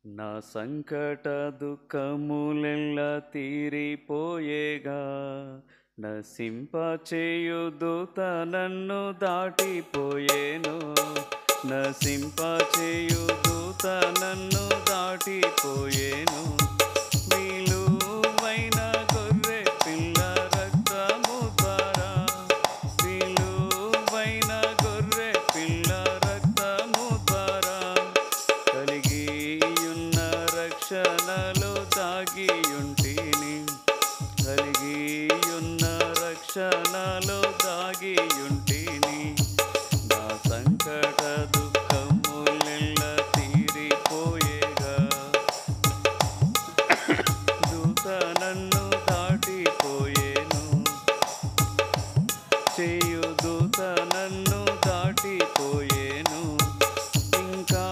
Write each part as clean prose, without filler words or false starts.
నా సంకట దుఃఖములెల్ల తీరిపోయేగా నసింపచేయు దూత నన్ను దాటిపోయేను. నసింపచేయు దూత నన్ను దాటిపోయేను. విలువైన గొర్రె పిల్ల రక్తము ద్వారా, విలువైన గొర్రె పిల్ల రక్తము ద్వారా కలిగియున్న రక్షణలో దాగియుంటిని. కలిగియున్న రక్షణలో దాగియుంటిని. నా సంకట దుఃఖములెల్ల తీరిపోయేగా దూత నన్ను దాటిపోయేను. చేయు దూత నన్ను దాటిపోయేను. ఇంకా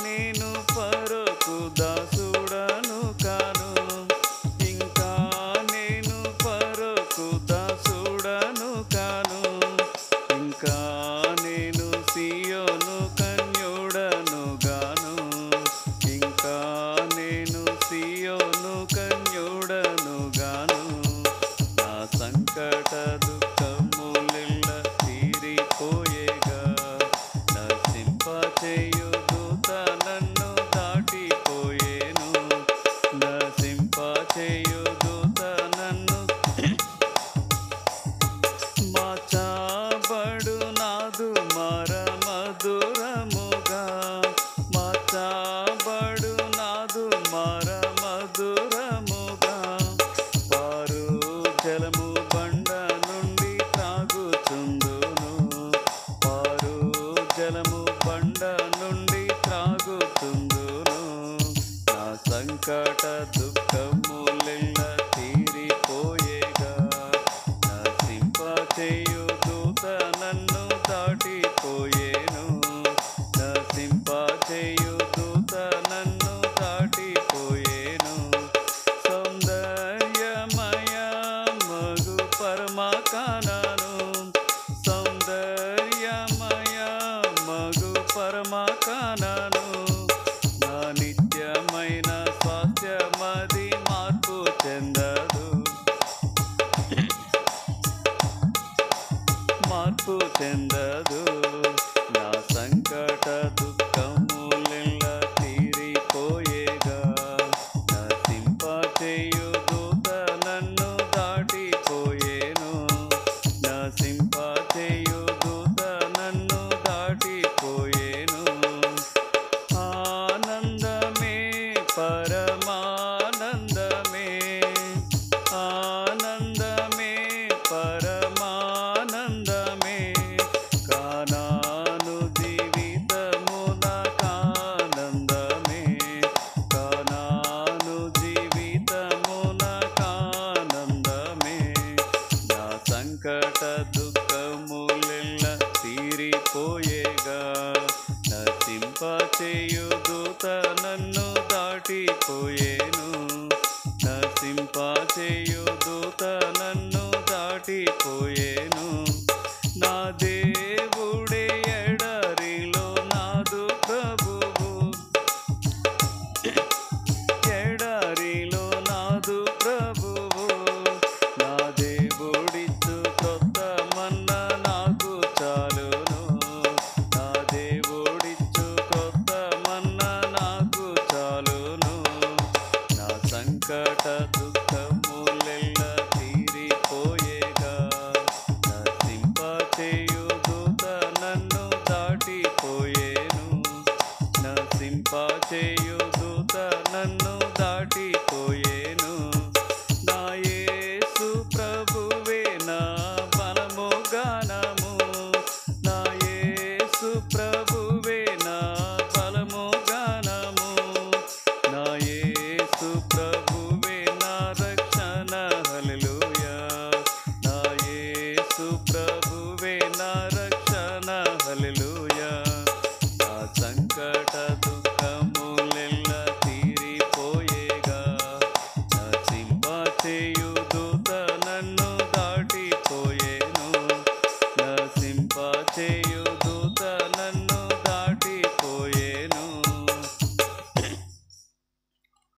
నేను పరకు దాసుడను కాను. ఇంకా నేను పరకు దాసుడను కాను. ఇంకా నేను సియోను కన్యుడను గాను. ఇంకా నేను సియోను కన్యుడను గాను. నా సంకట దుఃఖములెల్ల తీరిపోయేగా నసింపచేయు దూత నన్ను దాటిపోయేను. నసింపచేయు దూత నన్ను మార్చబడు నాదు మధురముగా, మార్చబడు నాదు మధురముగా. పారు జలము బండ నుండి త్రాగుచుందును. పారు జలము బండ నుండి త్రాగుచుందును. నా సంకట దుఃఖములెల్ల తీరిపోయేగా నసింపచేయు దూత నన్ను దాటిపోయేను. నసింపచేయు దూత నన్ను దాటిపోయేను. సౌందర్యమయ మగు పరమ కానాను. సౌందర్యమయ మగు పరమ కానాను. నా నిత్యమైన స్వాస్థ్యమది మార్పు చెందదు. మార్పు చెందదు. నా సంకట దుఃఖములెల్ల తీరిపోయేగా నసింపచేయు దూత నన్ను దాటిపోయేను. నసింపచేయు దూత నన్ను దాటిపోయేను. ఆనందమే పరమానందమే, ఆనందమే పరమానందమే. కానాను జీవితమున కానందమే, కానాను జీవితమున కానందమే. నా సంకట దుఃఖములెల్ల తీరిపోయేగా నసింపచేయు దూత నన్ను దాటిపోయేను. నసింపచేయు దూత నన్ను దాటిపోయేను. నా దేవుడే ఎడరిలో నాదు ప్రభువు, ఎడరిలో నాదు ప్రభువు. నా దేవుడిచ్చు క్రొత్త మన్న నాకు చాలును. నా దేవుడిచ్చు క్రొత్త మన్న నాకు చాలును. నా సంకట దుఃఖములెల్ల తీరిపోయేగా నసింపచేయు దూత నన్ను దాటిపోయేను. నసింపచేయు దూత నన్ను